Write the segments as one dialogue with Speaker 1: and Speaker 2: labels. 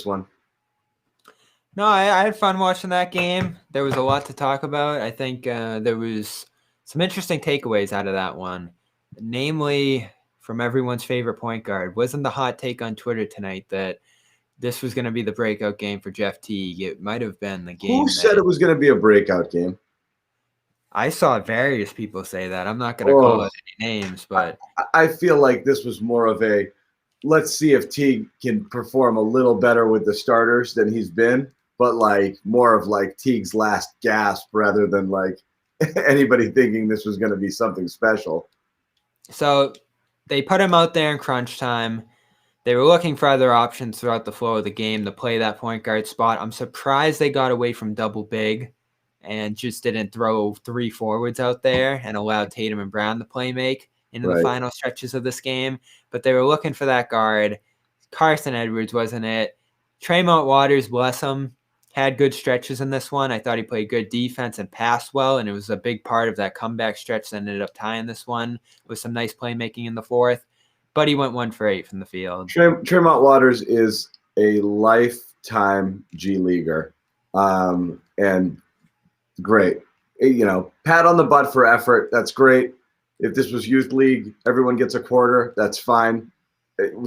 Speaker 1: one?
Speaker 2: No, I had fun watching that game. There was a lot to talk about. I think there was some interesting takeaways out of that one. Namely, from everyone's favorite point guard, wasn't the hot take on Twitter tonight that this was going to be the breakout game for Jeff Teague? It might have been the game.
Speaker 1: Who said it was going to be a breakout game?
Speaker 2: I saw various people say that. I'm not going to call out any names, but
Speaker 1: I feel like this was more of a let's see if Teague can perform a little better with the starters than he's been, but like more of like Teague's last gasp rather than like anybody thinking this was going to be something special.
Speaker 2: So they put him out there in crunch time. They were looking for other options throughout the flow of the game to play that point guard spot. I'm surprised they got away from double big and just didn't throw 3 forwards out there and allowed Tatum and Brown to play make into the final stretches of this game. But they were looking for that guard. Carson Edwards wasn't it. Tremont Waters, bless him, had good stretches in this one. I thought he played good defense and passed well, and it was a big part of that comeback stretch that ended up tying this one with some nice playmaking in the fourth. But he went 1 for 8 from the field.
Speaker 1: Tremont Waters is a lifetime G Leaguer. And great. You know, pat on the butt for effort. That's great. If this was youth league, everyone gets a quarter. That's fine.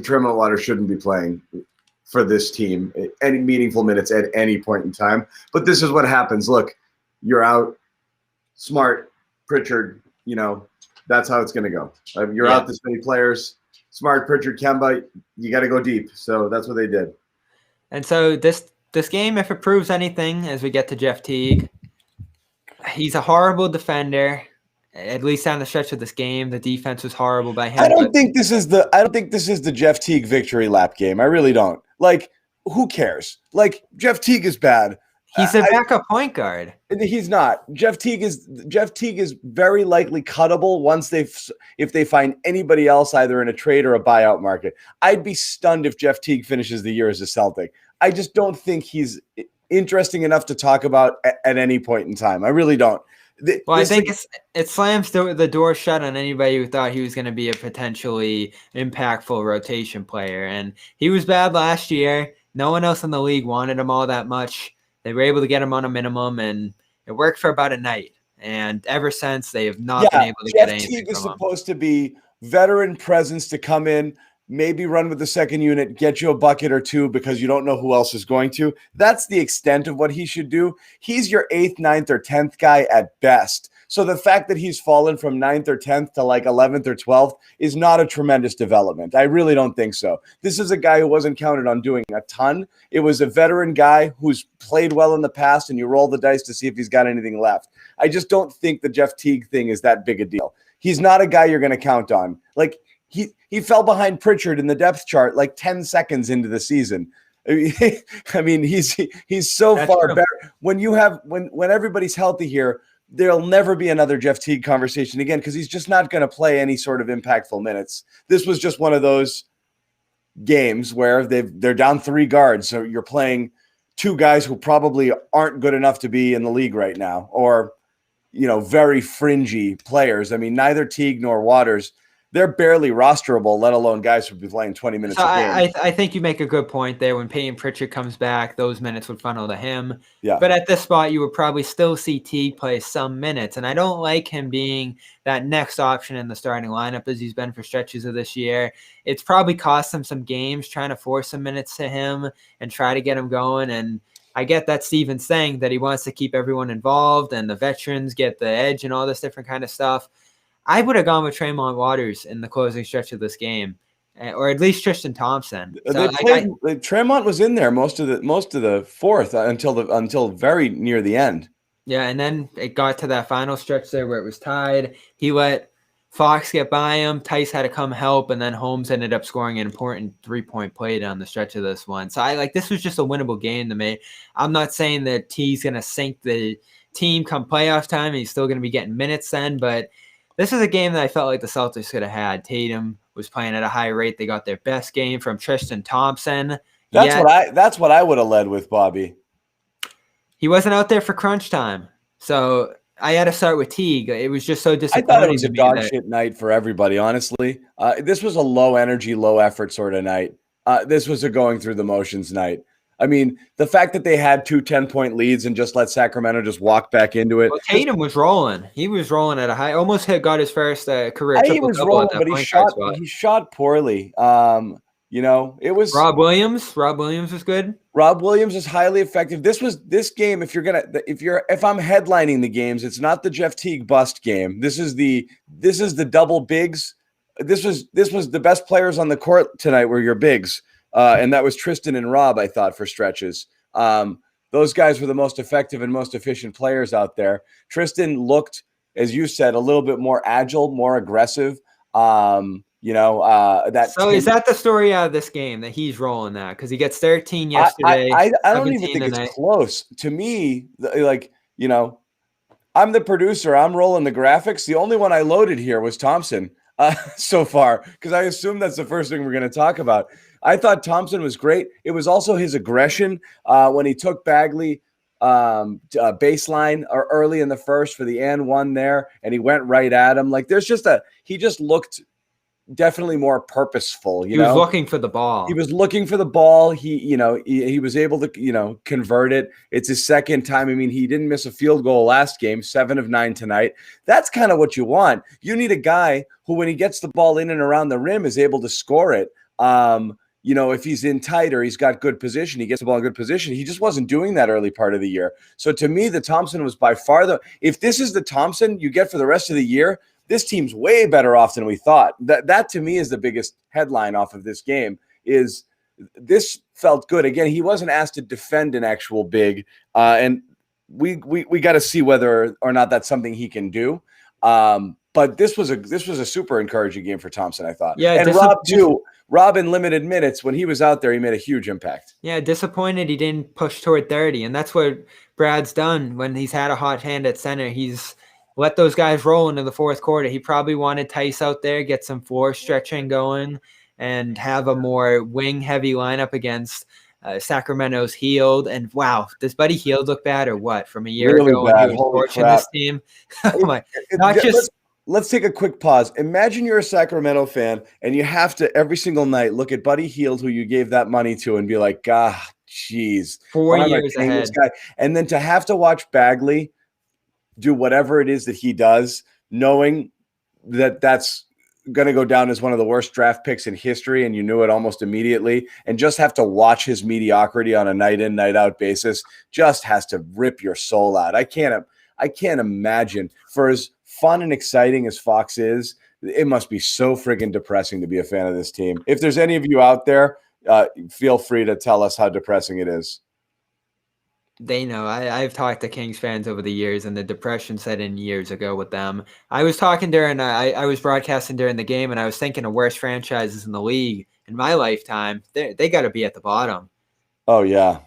Speaker 1: Tremont Waters shouldn't be playing for this team any meaningful minutes at any point in time. But this is what happens. Look, you're out. Smart, Pritchard, you know, that's how it's going to go. You're out this many players. Smart, Pritchard, Kemba, you got to go deep. So that's what they did.
Speaker 2: And so this game, if it proves anything as we get to Jeff Teague, he's a horrible defender. At least on the stretch of this game, the defense was horrible by him.
Speaker 3: I don't think this is the Jeff Teague victory lap game. I really don't. Like, who cares? Like, Jeff Teague is bad.
Speaker 2: He's a backup point guard.
Speaker 3: He's not. Jeff Teague is very likely cuttable once if they find anybody else either in a trade or a buyout market. I'd be stunned if Jeff Teague finishes the year as a Celtic. I just don't think he's interesting enough to talk about at any point in time. I really don't.
Speaker 2: I think it slams the door shut on anybody who thought he was going to be a potentially impactful rotation player. And he was bad last year. No one else in the league wanted him all that much. They were able to get him on a minimum, and it worked for about a night. And ever since, they have not been able to get anything
Speaker 3: Teague is
Speaker 2: from him.
Speaker 3: Supposed to be veteran presence to come in, maybe run with the second unit, get you a bucket or two because you don't know who else is going to. That's the extent of what he should do. He's your 8th, 9th, or 10th guy at best. So the fact that he's fallen from 9th or 10th to like 11th or 12th is not a tremendous development. I really don't think so. This is a guy who wasn't counted on doing a ton. It was a veteran guy who's played well in the past, and you roll the dice to see if he's got anything left. I just don't think the Jeff Teague thing is that big a deal. He's not a guy you're going to count on. Like, he fell behind Pritchard in the depth chart like 10 seconds into the season. I mean, he's so That's far true. Better. When everybody's healthy here, there'll never be another Jeff Teague conversation again because he's just not going to play any sort of impactful minutes. This was just one of those games where they're down 3 guards, so you're playing 2 guys who probably aren't good enough to be in the league right now, or very fringy players. I mean, neither Teague nor Waters. They're barely rosterable, let alone guys who'd be playing 20 minutes a game.
Speaker 2: I think you make a good point there. When Peyton Pritchard comes back, those minutes would funnel to him.
Speaker 3: Yeah.
Speaker 2: But at this spot, you would probably still see Teague play some minutes. And I don't like him being that next option in the starting lineup as he's been for stretches of this year. It's probably cost him some games trying to force some minutes to him and try to get him going. And I get that Steven's saying that he wants to keep everyone involved and the veterans get the edge and all this different kind of stuff. I would have gone with Tremont Waters in the closing stretch of this game, or at least Tristan Thompson. So
Speaker 3: Tremont was in there most of the fourth until very near the end.
Speaker 2: Yeah, and then it got to that final stretch there where it was tied. He let Fox get by him. Tice had to come help, and then Holmes ended up scoring an important 3-point play down the stretch of this one. So this was just a winnable game to me. I'm not saying that T's going to sink the team come playoff time, and he's still going to be getting minutes then, but this is a game that I felt like the Celtics could have had. Tatum was playing at a high rate. They got their best game from Tristan Thompson.
Speaker 3: That's what I would have led with, Bobby.
Speaker 2: He wasn't out there for crunch time. So I had to start with Teague. It was just so disappointing.
Speaker 3: I thought it was a dog shit night for everybody, honestly. This was a low energy, low effort sort of night. This was a going through the motions night. I mean, the fact that they had 2 10-point leads and just let Sacramento just walk back into it.
Speaker 2: Well, Tatum was rolling. He was rolling at a high, almost got his first career
Speaker 3: He was
Speaker 2: triple-double
Speaker 3: rolling,
Speaker 2: at that
Speaker 3: but he
Speaker 2: point guard spot.
Speaker 3: shot poorly. It was
Speaker 2: Rob Williams. Rob Williams was good.
Speaker 3: Rob Williams is highly effective. This game. If I'm headlining the games, it's not the Jeff Teague bust game. This is the double bigs. This was the best players on the court tonight were your bigs, and that was Tristan and Rob. I thought for stretches, those guys were the most effective and most efficient players out there. Tristan looked, as you said, a little bit more agile, more aggressive. Is
Speaker 2: that the story out of this game that he's rolling that because he gets 13 yesterday?
Speaker 3: I don't even think it's close. To me, I'm the producer. I'm rolling the graphics. The only one I loaded here was Thompson so far because I assume that's the first thing we're going to talk about. I thought Thompson was great. It was also his aggression when he took Bagley baseline or early in the first for the and one there, and he went right at him. Like he just looked definitely more purposeful. He
Speaker 2: was looking for the ball.
Speaker 3: He was looking for the ball. He was able to, convert it. It's his second time. I mean, he didn't miss a field goal last game, 7 of 9 tonight. That's kind of what you want. You need a guy who, when he gets the ball in and around the rim, is able to score it. If he's in tight or he's got good position, he gets the ball in good position. He just wasn't doing that early part of the year. So to me, the Thompson was by far if this is the Thompson you get for the rest of the year, this team's way better off than we thought. That to me is the biggest headline off of this game. Is this felt good. Again, he wasn't asked to defend an actual big, and we got to see whether or not that's something he can do. But this was a super encouraging game for Thompson, I thought.
Speaker 2: Yeah,
Speaker 3: and Rob too. Rob in limited minutes when he was out there, he made a huge impact.
Speaker 2: Yeah, disappointed he didn't push toward 30, and that's what Brad's done when he's had a hot hand at center. He's let those guys roll into the fourth quarter. He probably wanted Tice out there, get some floor stretching going, and have a more wing-heavy lineup against Sacramento's Hield. And wow, does Buddy Hield look bad or what? From a year
Speaker 3: really
Speaker 2: ago
Speaker 3: bad.
Speaker 2: when he was
Speaker 3: Holy
Speaker 2: torching
Speaker 3: crap.
Speaker 2: this team? Oh my! Not just.
Speaker 3: Let's take a quick pause. Imagine you're a Sacramento fan and you have to every single night look at Buddy Hield, who you gave that money to, and be like, God, geez,
Speaker 2: 4 years ahead.
Speaker 3: This guy? And then to have to watch Bagley do whatever it is that he does, knowing that that's going to go down as one of the worst draft picks in history, and you knew it almost immediately, and just have to watch his mediocrity on a night in, night out basis just has to rip your soul out. I can't imagine. For as fun and exciting as Fox is, it must be so friggin' depressing to be a fan of this team. If there's any of you out there, feel free to tell us how depressing it is.
Speaker 2: They know. I've talked to Kings fans over the years, and the depression set in years ago with them. I was talking I was broadcasting during the game, and I was thinking of worst franchises in the league in my lifetime. They got to be at the bottom.
Speaker 3: Oh, yeah.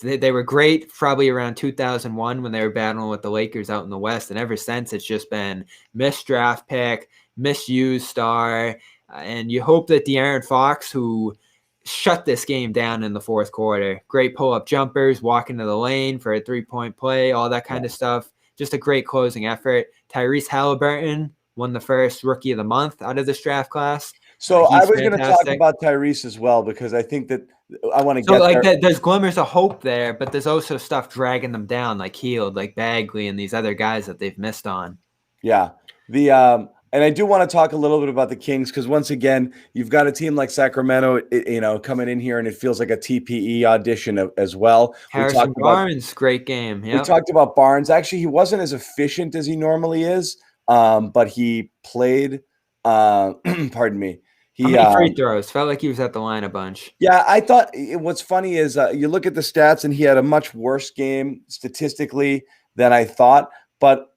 Speaker 2: They were great probably around 2001 when they were battling with the Lakers out in the West, and ever since it's just been missed draft pick, misused star, and you hope that De'Aaron Fox, who shut this game down in the fourth quarter, great pull-up jumpers, walk into the lane for a three-point play, all that kind of stuff, just a great closing effort. Tyrese Halliburton won the first Rookie of the Month out of this draft class.
Speaker 3: So I was going to talk about Tyrese as well, because I think that I want to get there.
Speaker 2: There's glimmers of hope there, but there's also stuff dragging them down, like Hield, like Bagley, and these other guys that they've missed on.
Speaker 3: Yeah. And I do want to talk a little bit about the Kings, because once again, you've got a team like Sacramento, coming in here, and it feels like a TPE audition as well.
Speaker 2: Harrison Barnes, great game. Yep.
Speaker 3: We talked about Barnes. Actually, he wasn't as efficient as he normally is, but he played. Pardon me.
Speaker 2: How many free throws? Felt like he was at the line a bunch.
Speaker 3: Yeah, I thought what's funny is you look at the stats, and he had a much worse game statistically than I thought. But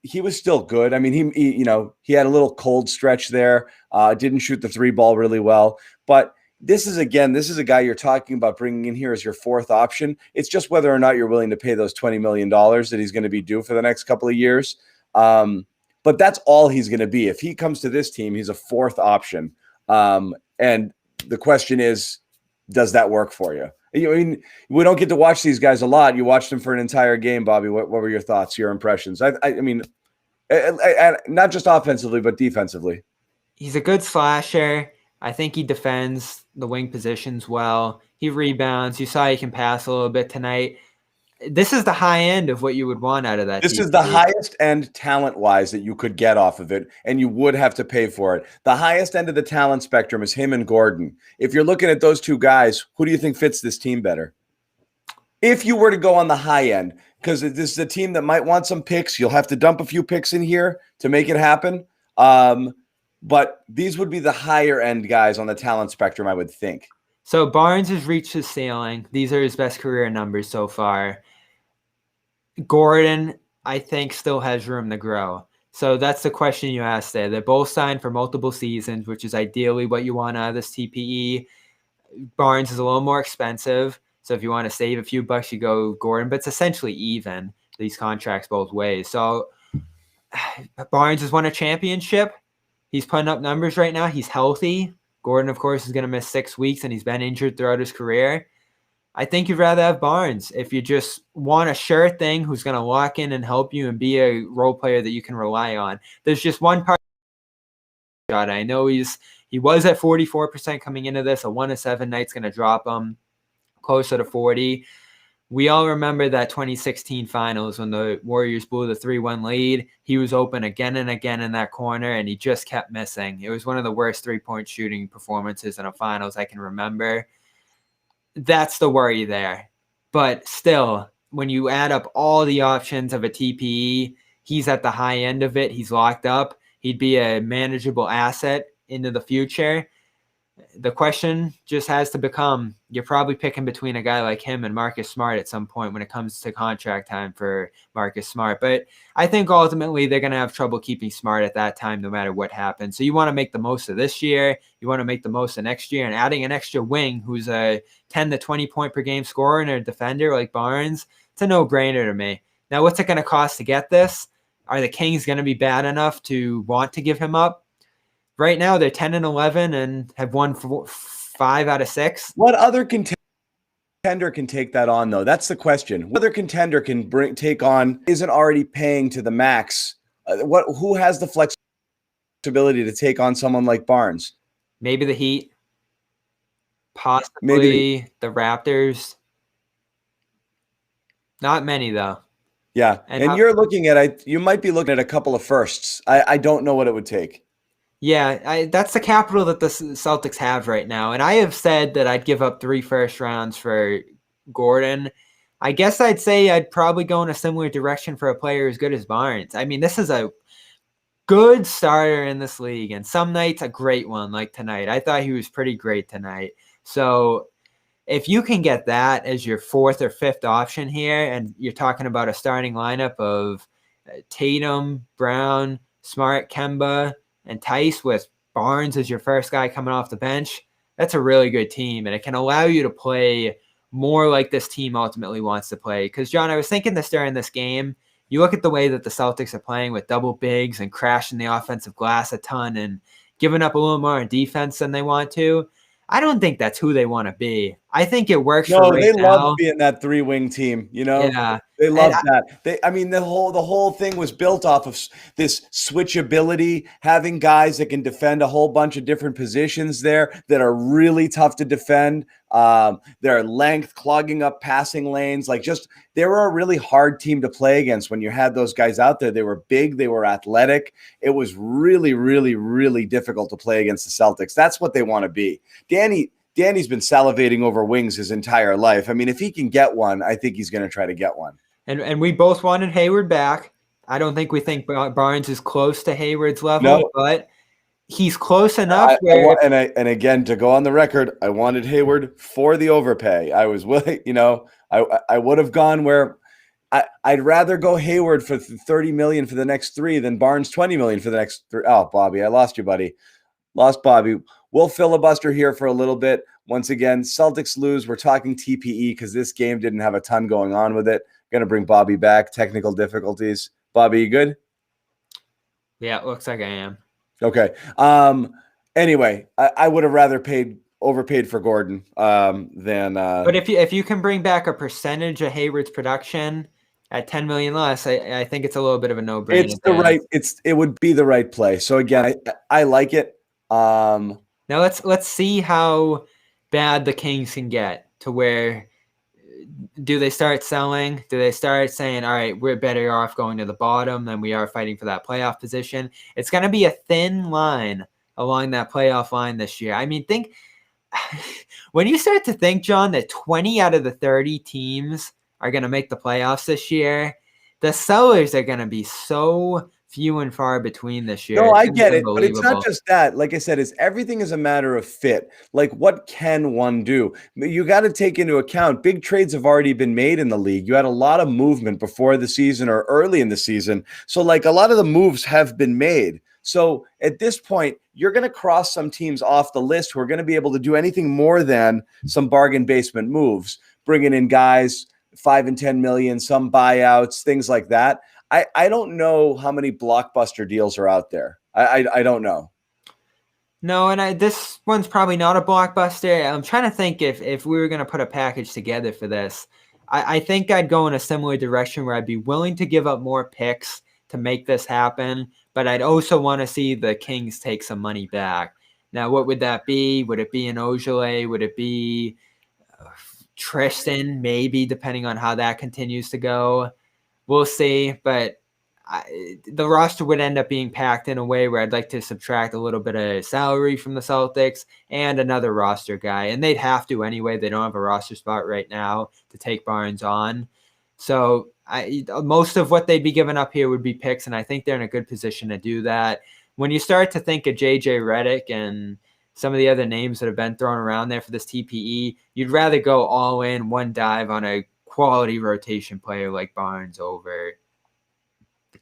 Speaker 3: he was still good. I mean, he had a little cold stretch there. Didn't shoot the three ball really well. But this is a guy you're talking about bringing in here as your fourth option. It's just whether or not you're willing to pay those $20 million that he's going to be due for the next couple of years. But that's all he's going to be. If he comes to this team, he's a fourth option. And the question is, does that work for you? I mean, we don't get to watch these guys a lot. You watched them for an entire game, Bobby. What were your thoughts, your impressions? I mean, not just offensively, but defensively.
Speaker 2: He's a good slasher. I think he defends the wing positions well. He rebounds. You saw he can pass a little bit tonight. This is the high end of what you would want out of that.
Speaker 3: This is the highest end talent-wise that you could get off of it, and you would have to pay for it. The highest end of the talent spectrum is him and Gordon. If you're looking at those two guys, who do you think fits this team better? If you were to go on the high end, because this is a team that might want some picks. You'll have to dump a few picks in here to make it happen. But these would be the higher end guys on the talent spectrum, I would think.
Speaker 2: So Barnes has reached his ceiling. These are his best career numbers so far. Gordon, I think, still has room to grow. So that's the question you asked there. They're both signed for multiple seasons, which is ideally what you want out of this TPE. Barnes is a little more expensive. So if you want to save a few bucks, you go Gordon. But it's essentially even, these contracts both ways. So Barnes has won a championship. He's putting up numbers right now. He's healthy. Gordon, of course, is going to miss 6 weeks, and he's been injured throughout his career. I think you'd rather have Barnes if you just want a sure thing who's going to lock in and help you and be a role player that you can rely on. There's just one part. I know he was at 44% coming into this. A 1-7 night's going to drop him closer to 40. We all remember that 2016 finals when the Warriors blew the 3-1 lead. He was open again and again in that corner, and he just kept missing. It was one of the worst three-point shooting performances in a finals I can remember. That's the worry there. But still, when you add up all the options of a TPE, he's at the high end of it. He's locked up. He'd be a manageable asset into the future. The question just has to become, you're probably picking between a guy like him and Marcus Smart at some point when it comes to contract time for Marcus Smart. But I think ultimately they're going to have trouble keeping Smart at that time no matter what happens. So you want to make the most of this year. You want to make the most of next year. And adding an extra wing who's a 10 to 20 point per game scorer and a defender like Barnes, it's a no-brainer to me. Now, what's it going to cost to get this? Are the Kings going to be bad enough to want to give him up? Right now, they're 10-11 and have won 5 out of 6.
Speaker 3: What other contender can take that on, though? That's the question. What other contender can take on isn't already paying to the max? Who has the flexibility to take on someone like Barnes?
Speaker 2: Maybe the Heat. Possibly the Raptors. Not many, though.
Speaker 3: Yeah, and you're looking at you might be looking at a couple of firsts. I don't know what it would take.
Speaker 2: Yeah, that's the capital that the Celtics have right now. And I have said that I'd give up 3 first rounds for Gordon. I guess I'd say I'd probably go in a similar direction for a player as good as Barnes. I mean, this is a good starter in this league, and some nights a great one like tonight. I thought he was pretty great tonight. So if you can get that as your 4th or 5th option here, and you're talking about a starting lineup of Tatum, Brown, Smart, Kemba, and Tice with Barnes as your first guy coming off the bench, that's a really good team. And it can allow you to play more like this team ultimately wants to play. Because, John, I was thinking this during this game. You look at the way that the Celtics are playing with double bigs and crashing the offensive glass a ton and giving up a little more on defense than they want to. I don't think that's who they want to be. I think it works for right now.
Speaker 3: Love being that 3-wing team, you know?
Speaker 2: Yeah.
Speaker 3: They love that. The whole thing was built off of this switchability, having guys that can defend a whole bunch of different positions there that are really tough to defend. Their length, clogging up passing lanes, they were a really hard team to play against when you had those guys out there. They were big, they were athletic. It was really, really, really difficult to play against the Celtics. That's what they want to be. Danny's been salivating over wings his entire life. I mean, if he can get one, I think he's going to try to get one.
Speaker 2: And we both wanted Hayward back. I don't think we think Barnes is close to Hayward's level, but he's close enough.
Speaker 3: And again, to go on the record, I wanted Hayward for the overpay. I was willing, I would have gone where I'd rather go Hayward for $30 million for the next 3 than Barnes $20 million for the next 3. Oh, Bobby, I lost you, buddy. Lost Bobby. We'll filibuster here for a little bit. Once again, Celtics lose. We're talking TPE because this game didn't have a ton going on with it. Going to bring Bobby back. Technical difficulties. Bobby, you good?
Speaker 2: Yeah, it looks like I am.
Speaker 3: Okay. Anyway, I would have rather overpaid for Gordon than.
Speaker 2: But if you can bring back a percentage of Hayward's production at $10 million less, I think it's a little bit of a no-brainer.
Speaker 3: It would be the right play. So again, I like it.
Speaker 2: Now let's see how bad the Kings can get to where do they start selling? Do they start saying, all right, we're better off going to the bottom than we are fighting for that playoff position? It's going to be a thin line along that playoff line this year. I mean, think when you start to think, John, that 20 out of the 30 teams are going to make the playoffs this year, the sellers are going to be so few and far between this year.
Speaker 3: No,
Speaker 2: It's
Speaker 3: I
Speaker 2: gonna be
Speaker 3: get it, but it's not
Speaker 2: unbelievable.
Speaker 3: just that. Like I said, it's everything is a matter of fit. Like, what can one do? You got to take into account big trades have already been made in the league. You had a lot of movement before the season or early in the season. So, like, a lot of the moves have been made. So at this point, you're going to cross some teams off the list who are going to be able to do anything more than some bargain basement moves, bringing in guys 5 and 10 million, some buyouts, things like that. I don't know how many blockbuster deals are out there. I don't know.
Speaker 2: No, and this one's probably not a blockbuster. I'm trying to think if we were going to put a package together for this. I think I'd go in a similar direction where I'd be willing to give up more picks to make this happen, but I'd also want to see the Kings take some money back. Now, what would that be? Would it be an Ojale? Would it be Tristan? Maybe, depending on how that continues to go. We'll see, but the roster would end up being packed in a way where I'd like to subtract a little bit of salary from the Celtics and another roster guy. And they'd have to anyway. They don't have a roster spot right now to take Barnes on. So most of what they'd be giving up here would be picks, and I think they're in a good position to do that. When you start to think of JJ Redick and some of the other names that have been thrown around there for this TPE, you'd rather go all in, one dive on a quality rotation player like Barnes over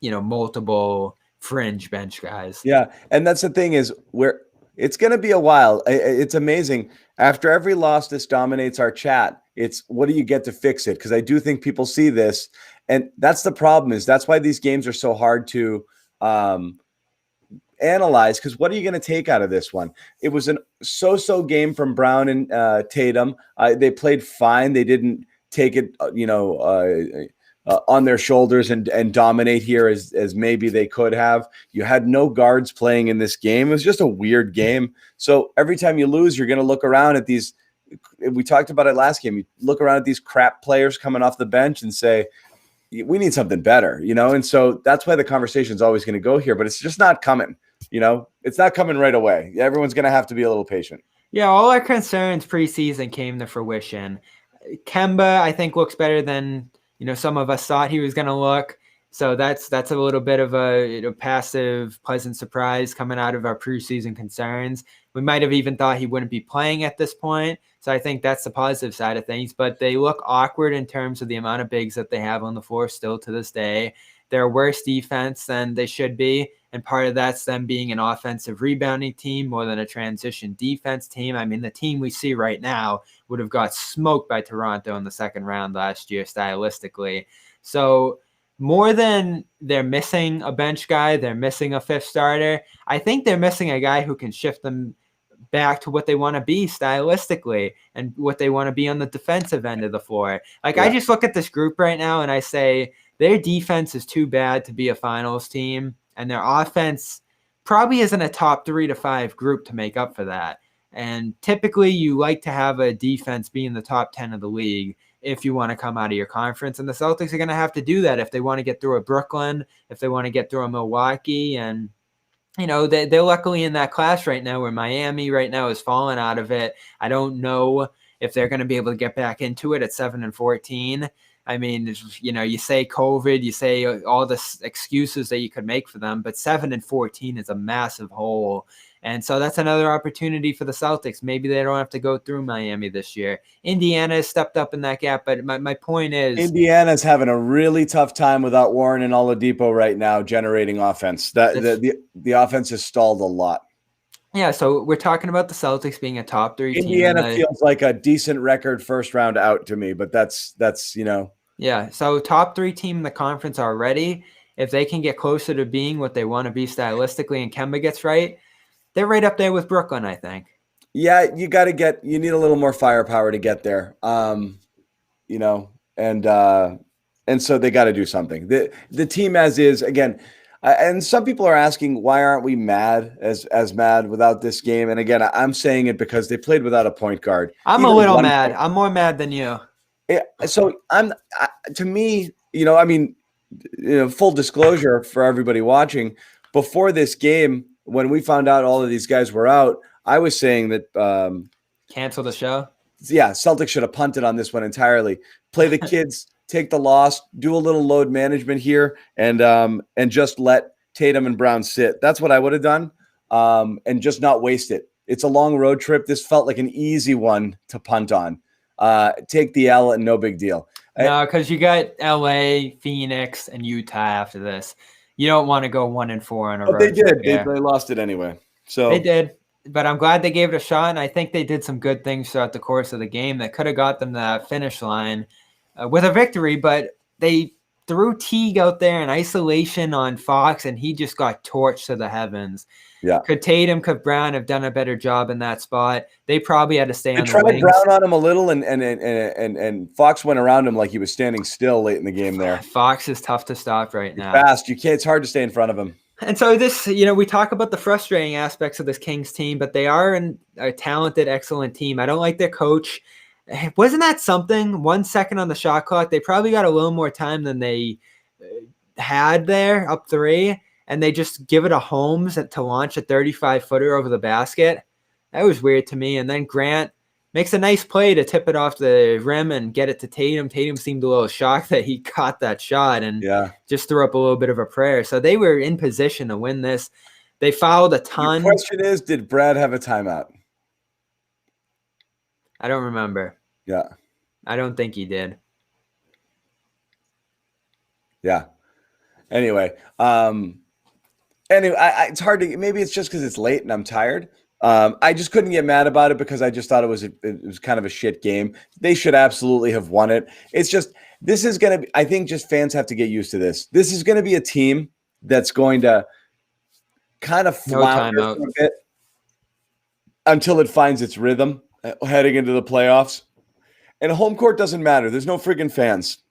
Speaker 2: multiple fringe bench guys.
Speaker 3: Yeah, and that's the thing is where it's going to be a while. It's amazing. After every loss, this dominates our chat. It's what do you get to fix it? Because I do think people see this, and that's the problem. Is that's why these games are so hard to analyze. Because what are you going to take out of this one? It was an so-so game from Brown and Tatum. They played fine. They didn't take it, on their shoulders and dominate here as maybe they could have. You had no guards playing in this game. It was just a weird game. So every time you lose, you're going to look around at these. We talked about it last game. You look around at these crap players coming off the bench and say, we need something better, And so that's why the conversation is always going to go here, but it's just not coming, It's not coming right away. Everyone's going to have to be a little patient.
Speaker 2: Yeah, all our concerns preseason came to fruition. Kemba, I think, looks better than some of us thought he was going to look. So that's a little bit of a passive, pleasant surprise coming out of our preseason concerns. We might have even thought he wouldn't be playing at this point. So I think that's the positive side of things. But they look awkward in terms of the amount of bigs that they have on the floor still to this day. They're a worse defense than they should be. And part of that's them being an offensive rebounding team more than a transition defense team. I mean, the team we see right now would have got smoked by Toronto in the second round last year stylistically. So more than they're missing a bench guy, they're missing a fifth starter. I think they're missing a guy who can shift them back to what they want to be stylistically and what they want to be on the defensive end of the floor. Like, I just look at this group right now and I say their defense is too bad to be a finals team, and their offense probably isn't a top 3 to 5 group to make up for that. And typically you like to have a defense be in the top 10 of the league if you want to come out of your conference. And the Celtics are going to have to do that if they want to get through a Brooklyn, if they want to get through a Milwaukee. And, they're luckily in that class right now where Miami right now is falling out of it. I don't know if they're going to be able to get back into it at 7-14. I mean, you say COVID, you say all the excuses that you could make for them, but 7-14 is a massive hole. And so that's another opportunity for the Celtics. Maybe they don't have to go through Miami this year. Indiana has stepped up in that gap, but my point is
Speaker 3: Indiana's having a really tough time without Warren and Oladipo right now generating offense. The offense has stalled a lot.
Speaker 2: Yeah, so we're talking about the Celtics being a top 3 team.
Speaker 3: Indiana feels like a decent record first round out to me, but that's.
Speaker 2: Yeah, so top 3 team in the conference already. If they can get closer to being what they want to be stylistically and Kemba gets right, they're right up there with Brooklyn, I think.
Speaker 3: Yeah, you need a little more firepower to get there. And so they got to do something. The team as is, again, And some people are asking, why aren't we mad as mad without this game? And again, I'm saying it because they played without a point guard.
Speaker 2: I'm
Speaker 3: Even
Speaker 2: a little
Speaker 3: one
Speaker 2: mad.
Speaker 3: point-
Speaker 2: I'm more mad than you.
Speaker 3: Yeah, so to me, full disclosure for everybody watching, before this game, when we found out all of these guys were out, I was saying that
Speaker 2: Cancel the show.
Speaker 3: yeah, Celtics should have punted on this one entirely. Play the kids, take the loss, do a little load management here, and just let Tatum and Brown sit. That's what I would have done, and just not waste it. It's a long road trip. This felt like an easy one to punt on. Take the L and no big deal.
Speaker 2: No, because you got LA, Phoenix, and Utah after this. You don't want to go 1-4 on a road
Speaker 3: But they
Speaker 2: trip.
Speaker 3: did. They lost it anyway. So
Speaker 2: they did. But I'm glad they gave it a shot, and I think they did some good things throughout the course of the game that could have got them to that finish line with a victory. But they threw Teague out there in isolation on Fox, and he just got torched to the heavens.
Speaker 3: Yeah.
Speaker 2: Could Tatum, could Brown have done a better job in that spot? They probably had to stay on the
Speaker 3: tried
Speaker 2: wings.
Speaker 3: Brown on him a little, and Fox went around him like he was standing still late in the game there.
Speaker 2: Fox is tough to stop right now.
Speaker 3: Fast. You can't. It's hard to stay in front of him.
Speaker 2: And so this, we talk about the frustrating aspects of this Kings team, but they are a talented, excellent team. I don't like their coach. Wasn't that something? 1 second on the shot clock. They probably got a little more time than they had there, up 3, and they just give it a Holmes to launch a 35-footer over the basket. That was weird to me. And then Grant makes a nice play to tip it off the rim and get it to Tatum. Tatum seemed a little shocked that he caught that shot and just threw up a little bit of a prayer. So they were in position to win this. They fouled a ton.
Speaker 3: The question is, did Brad have a timeout?
Speaker 2: I don't remember.
Speaker 3: Yeah.
Speaker 2: I don't think he did.
Speaker 3: Yeah. Anyway, it's hard to, maybe it's just because it's late and I'm tired. I just couldn't get mad about it because I just thought it was kind of a shit game. They should absolutely have won it. It's just, this is going to be, I think just fans have to get used to this. This is going to be a team that's going to kind of flounder a bit until it finds its rhythm heading into the playoffs. And home court doesn't matter. There's no friggin' fans.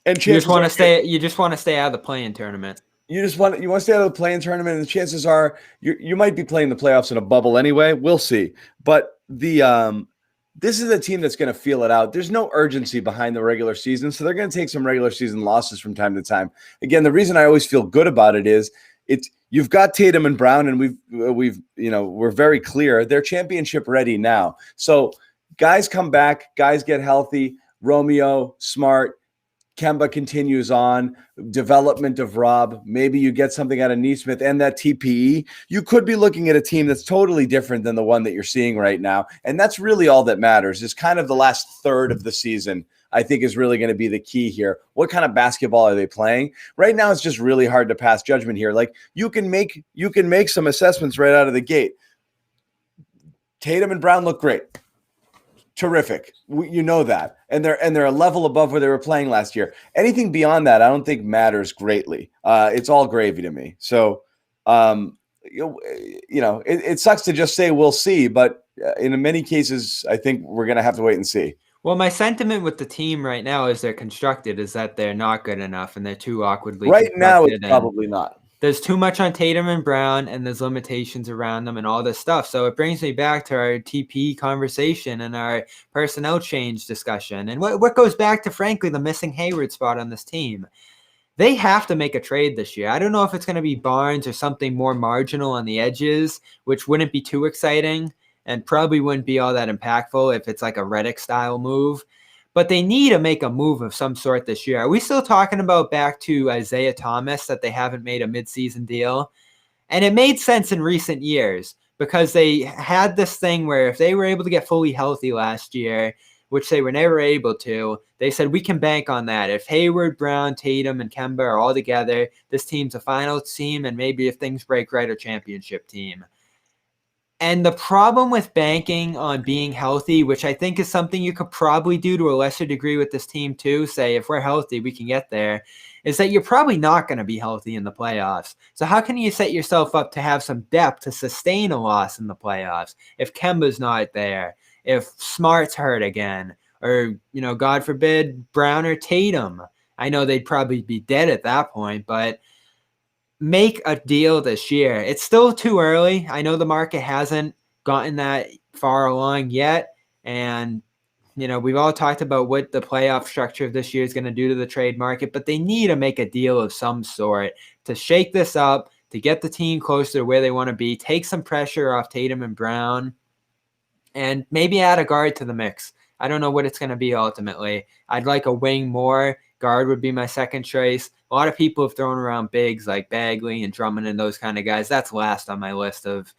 Speaker 3: And
Speaker 2: you just want to stay. You just want to stay out of the play-in tournament.
Speaker 3: You want to stay out of the play-in tournament, and the chances are you might be playing the playoffs in a bubble anyway. We'll see. But this is a team that's going to feel it out. There's no urgency behind the regular season, so they're going to take some regular season losses from time to time. Again, the reason I always feel good about it is you've got Tatum and Brown, and we're very clear they're championship ready now. So guys come back, guys get healthy. Romeo, Smart. Kemba continues on, development of Rob. Maybe you get something out of Neesmith and that TPE. You could be looking at a team that's totally different than the one that you're seeing right now. And that's really all that matters, is kind of the last third of the season, I think, is really going to be the key here. What kind of basketball are they playing? Right now, it's just really hard to pass judgment here. Like, you can make some assessments right out of the gate. Tatum and Brown look great. Terrific. You know that. And they're a level above where they were playing last year. Anything beyond that, I don't think matters greatly. It's all gravy to me. So, it sucks to just say we'll see, but in many cases, I think we're going to have to wait and see.
Speaker 2: Well, my sentiment with the team right now as they're constructed is that they're not good enough and they're too awkwardly
Speaker 3: right now. It's probably not.
Speaker 2: There's too much on Tatum and Brown, and there's limitations around them and all this stuff. So it brings me back to our TP conversation and our personnel change discussion. And what goes back to, frankly, the missing Hayward spot on this team. They have to make a trade this year. I don't know if it's going to be Barnes or something more marginal on the edges, which wouldn't be too exciting and probably wouldn't be all that impactful if it's like a Redick-style move. But they need to make a move of some sort this year. Are we still talking about back to Isaiah Thomas, that they haven't made a midseason deal? And it made sense in recent years because they had this thing where if they were able to get fully healthy last year, which they were never able to, they said, we can bank on that. If Hayward, Brown, Tatum, and Kemba are all together, this team's a finals team, and maybe if things break right, a championship team. And the problem with banking on being healthy, which I think is something you could probably do to a lesser degree with this team too, say if we're healthy, we can get there, is that you're probably not going to be healthy in the playoffs. So how can you set yourself up to have some depth to sustain a loss in the playoffs if Kemba's not there, if Smart's hurt again, or, God forbid, Brown or Tatum? I know they'd probably be dead at that point, but make a deal this year. It's still too early. I know the market hasn't gotten that far along yet. And, we've all talked about what the playoff structure of this year is going to do to the trade market, but they need to make a deal of some sort to shake this up, to get the team closer to where they want to be, take some pressure off Tatum and Brown, and maybe add a guard to the mix. I don't know what it's going to be ultimately. I'd like a wing more. Guard would be my second choice. A lot of people have thrown around bigs like Bagley and Drummond and those kind of guys. That's last on my list of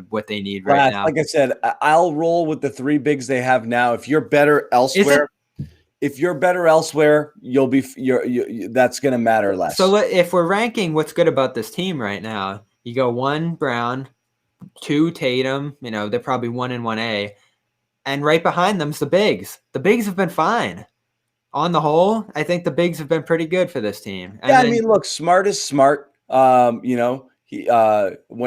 Speaker 2: what they need right now.
Speaker 3: Like I said, I'll roll with the 3 bigs they have now. If you're better elsewhere, you'll be that's going to matter less.
Speaker 2: So if we're ranking what's good about this team right now, you go 1 Brown, 2 Tatum. They're probably 1 and 1A, and right behind them's the bigs. The bigs have been fine. On the whole, I think the bigs have been pretty good for this team. And
Speaker 3: look, Smart is smart. When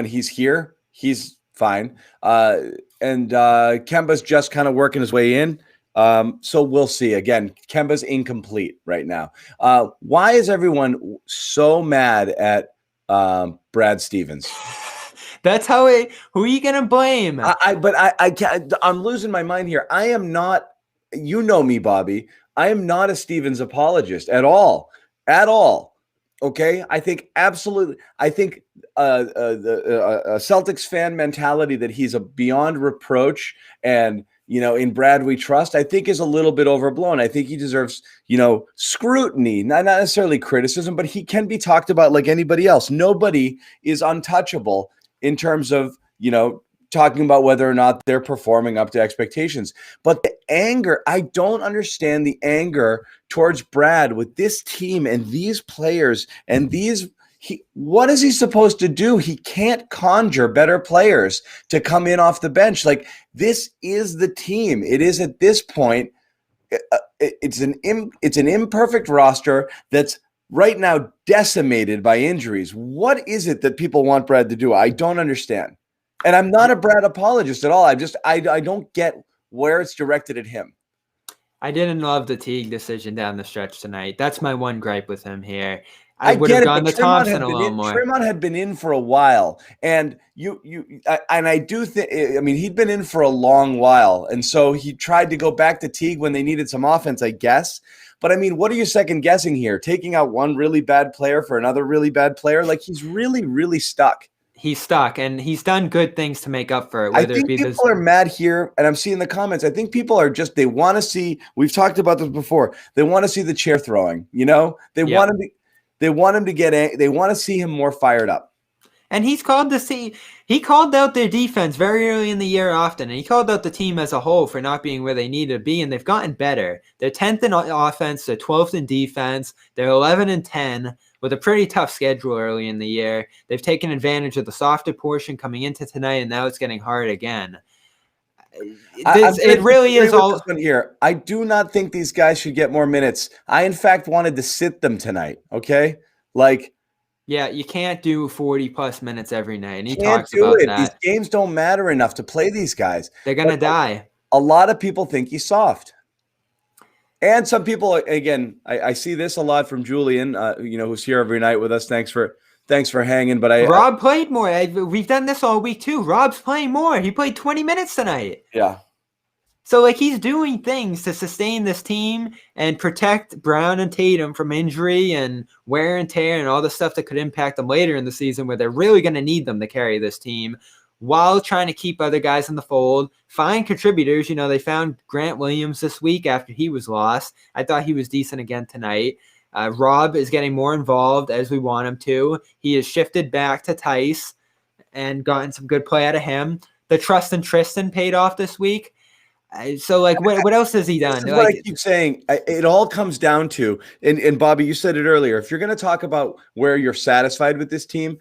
Speaker 3: he's here, he's fine. And Kemba's just kind of working his way in. So we'll see. Again, Kemba's incomplete right now. Why is everyone so mad at Brad Stevens?
Speaker 2: That's how it. Who are you gonna blame?
Speaker 3: I can't. I'm losing my mind here. I am not. You know me, Bobby. I am not a Stevens apologist at all. Okay, I think absolutely. I think the Celtics fan mentality that he's a beyond reproach, and in Brad we trust, I think is a little bit overblown. I think he deserves scrutiny, not necessarily criticism, but he can be talked about like anybody else. Nobody is untouchable in terms of talking about whether or not they're performing up to expectations. But the anger, I don't understand the anger towards Brad with this team and these players and what is he supposed to do? He can't conjure better players to come in off the bench. Like, this is the team. It is at this point, it's an imperfect roster that's right now decimated by injuries. What is it that people want Brad to do? I don't understand. And I'm not a Brad apologist at all. I don't get where it's directed at him.
Speaker 2: I didn't love the Teague decision down the stretch tonight. That's my one gripe with him here. I would have gone to Thompson a little more.
Speaker 3: Tremont had been in for a while, and I do think. I mean, he'd been in for a long while, and so he tried to go back to Teague when they needed some offense, I guess. But I mean, what are you second guessing here? Taking out one really bad player for another really bad player? Like, he's really, really stuck.
Speaker 2: He's stuck, and he's done good things to make up for it.
Speaker 3: I think people are mad here, and I'm seeing the comments. I think people are they want to see. We've talked about this before. They want to see the chair throwing. They want him to. They want him to they want to see him more fired up.
Speaker 2: And he called out their defense very early in the year often, and he called out the team as a whole for not being where they needed to be, and they've gotten better. They're 10th in offense, they're 12th in defense, they're 11 and 10 with a pretty tough schedule early in the year. They've taken advantage of the softer portion coming into tonight, and now it's getting hard again. It really is all
Speaker 3: here. I do not think these guys should get more minutes. I, in fact, wanted to sit them tonight. Okay,
Speaker 2: yeah, you can't do 40+ minutes every night, and he talks about that.
Speaker 3: These games don't matter enough to play these guys.
Speaker 2: They're gonna die.
Speaker 3: A lot of people think he's soft, and some people. Again, I see this a lot from Julian, who's here every night with us. Thanks for hanging. But
Speaker 2: Rob played more. We've done this all week too. Rob's playing more. He played 20 minutes tonight.
Speaker 3: Yeah.
Speaker 2: So he's doing things to sustain this team and protect Brown and Tatum from injury and wear and tear and all the stuff that could impact them later in the season, where they're really going to need them to carry this team, while trying to keep other guys in the fold, find contributors. They found Grant Williams this week after he was lost. I thought he was decent again tonight. Rob is getting more involved as we want him to. He has shifted back to Tice and gotten some good play out of him. The trust in Tristan paid off this week. So, what else has he done?
Speaker 3: This is what I keep saying. It all comes down to, and Bobby, you said it earlier, if you're going to talk about where you're satisfied with this team,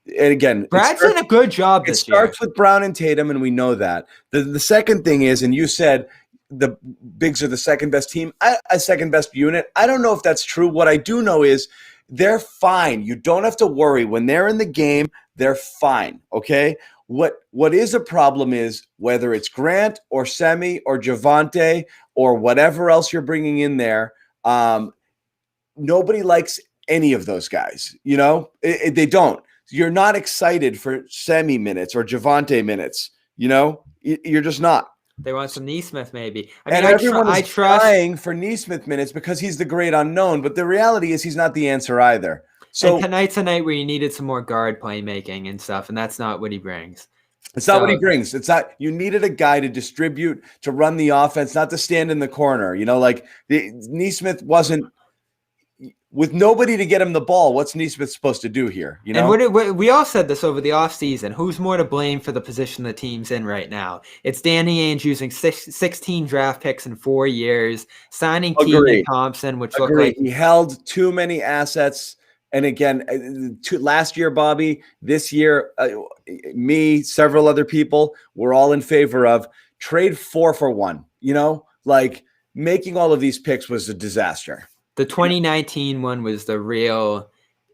Speaker 3: and again,
Speaker 2: Brad's done a good job this year. It
Speaker 3: starts with Brown and Tatum, and we know that. The second thing is, and you said the bigs are the second best team, a second best unit. I don't know if that's true. What I do know is they're fine. You don't have to worry. When they're in the game, they're fine, okay? What is a problem is whether it's Grant or Semi or Javante or whatever else you're bringing in there, nobody likes any of those guys. You know, they don't. You're not excited for Semi minutes or Javante minutes. You know, you're just not.
Speaker 2: They want some Neesmith, maybe.
Speaker 3: And everyone is trying for Neesmith minutes because he's the great unknown. But the reality is he's not the answer either. So
Speaker 2: and tonight's a night where you needed some more guard playmaking and stuff, and that's not what he brings.
Speaker 3: It's not what he brings. It's not. You needed a guy to distribute, to run the offense, not to stand in the corner. You know, like Neesmith wasn't. With nobody to get him the ball, what's Neesmith supposed to do here? You know,
Speaker 2: and we all said this over the offseason. Who's more to blame for the position the team's in right now? It's Danny Ainge using 16 draft picks in 4 years, signing Teague and Thompson, which looked like
Speaker 3: he held too many assets. And again, last year, Bobby, this year, me, several other people, we're all in favor of trade 4 for 1. You know, like making all of these picks was a disaster.
Speaker 2: The 2019 one was the real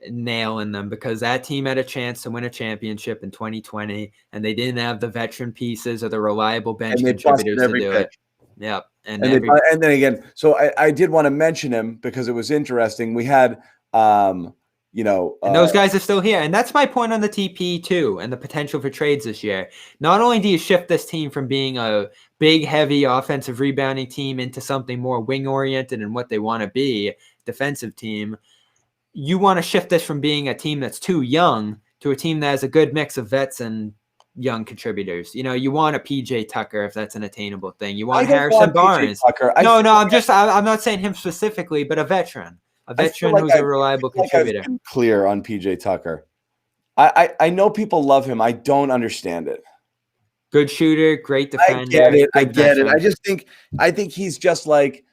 Speaker 2: nail in them because that team had a chance to win a championship in 2020, and they didn't have the veteran pieces or the reliable bench contributors to do it. Yep. And
Speaker 3: then again, so I did want to mention him because it was interesting. We had, and
Speaker 2: those guys are still here. And that's my point on the TP too, and the potential for trades this year. Not only do you shift this team from being a big, heavy offensive rebounding team into something more wing-oriented and what they want to be, defensive team, you want to shift this from being a team that's too young to a team that has a good mix of vets and young contributors. You know, you want a PJ Tucker if that's an attainable thing. You want Harrison Barnes. I'm not saying him specifically, but a veteran. A veteran who's a reliable contributor.
Speaker 3: Clear on PJ Tucker. I know people love him. I don't understand it.
Speaker 2: Good shooter, great defender.
Speaker 3: I get it. I think he's just like,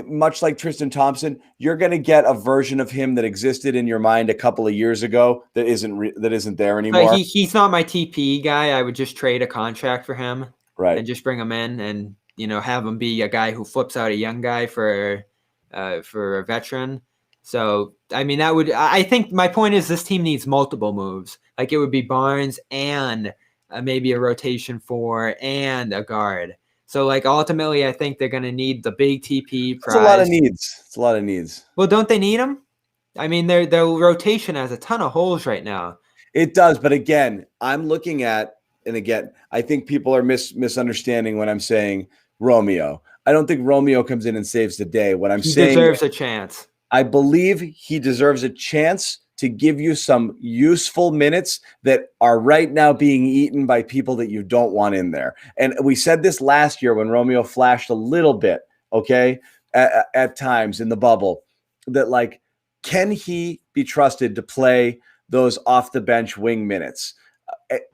Speaker 3: much like Tristan Thompson. You're going to get a version of him that existed in your mind a couple of years ago that isn't there anymore.
Speaker 2: He's not my TPE guy. I would just trade a contract for him,
Speaker 3: right,
Speaker 2: and just bring him in, and have him be a guy who flips out a young guy for a veteran. So, I mean, I think my point is this team needs multiple moves. Like it would be Barnes and maybe a rotation 4 and a guard. So, like, ultimately, I think they're going to need the big TP prize.
Speaker 3: It's a lot of needs.
Speaker 2: Well, don't they need them? I mean, their rotation has a ton of holes right now.
Speaker 3: It does. But again, I'm looking at, and again, I think people are misunderstanding when I'm saying Romeo. I don't think Romeo comes in and saves the day. What I'm saying,
Speaker 2: he deserves a chance.
Speaker 3: I believe he deserves a chance to give you some useful minutes that are right now being eaten by people that you don't want in there. And we said this last year when Romeo flashed a little bit, okay, at times in the bubble, that like, can he be trusted to play those off the bench wing minutes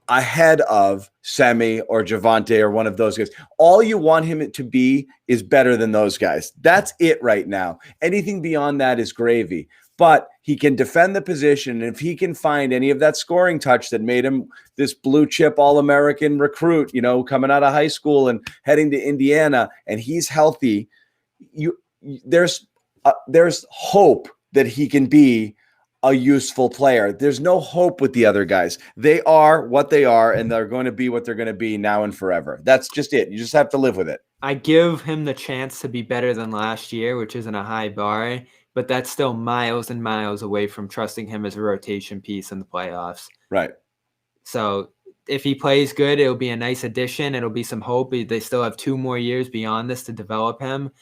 Speaker 3: ahead of Semi or Javante or one of those guys? All you want him to be is better than those guys. That's it right now. Anything beyond that is gravy. But he can defend the position. And if he can find any of that scoring touch that made him this blue chip All-American recruit, coming out of high school and heading to Indiana, and he's healthy, there's hope that he can be a useful player. There's no hope with the other guys. They are what they are, and they're going to be what they're going to be now and forever. That's just it. You just have to live with it.
Speaker 2: I give him the chance to be better than last year, which isn't a high bar, but that's still miles and miles away from trusting him as a rotation piece in the playoffs.
Speaker 3: Right.
Speaker 2: So if he plays good, it'll be a nice addition. It'll be some hope. They still have 2 more years beyond this to develop him,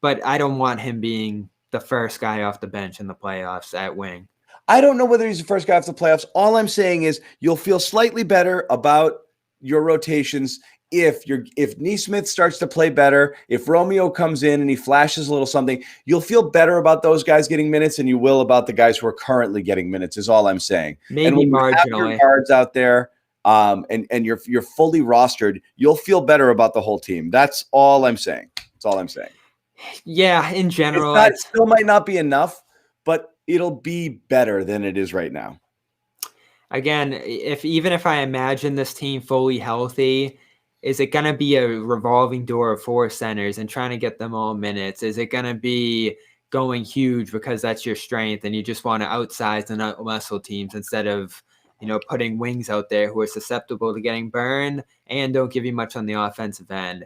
Speaker 2: but I don't want him being the first guy off the bench in the playoffs at wing.
Speaker 3: I don't know whether he's the first guy off the playoffs. All I'm saying is you'll feel slightly better about your rotations if Neesmith starts to play better, if Romeo comes in and he flashes a little something, you'll feel better about those guys getting minutes than you will about the guys who are currently getting minutes, is all I'm saying.
Speaker 2: Maybe
Speaker 3: and when
Speaker 2: marginally.
Speaker 3: you have your guards out there, and you're fully rostered, you'll feel better about the whole team. That's all I'm saying. That's all I'm saying.
Speaker 2: Yeah, in general.
Speaker 3: It still might not be enough, but it'll be better than it is right now.
Speaker 2: Again, even if I imagine this team fully healthy, is it going to be a revolving door of 4 centers and trying to get them all minutes? Is it going to be going huge because that's your strength and you just want to outsize and out-muscle teams instead of, putting wings out there who are susceptible to getting burned and don't give you much on the offensive end?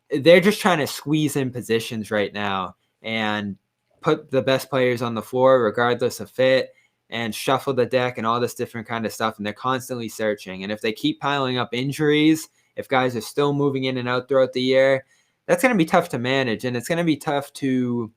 Speaker 2: They're just trying to squeeze in positions right now. And put the best players on the floor regardless of fit and shuffle the deck and all this different kind of stuff. And they're constantly searching. And if they keep piling up injuries, if guys are still moving in and out throughout the year, that's going to be tough to manage. And it's going to be tough to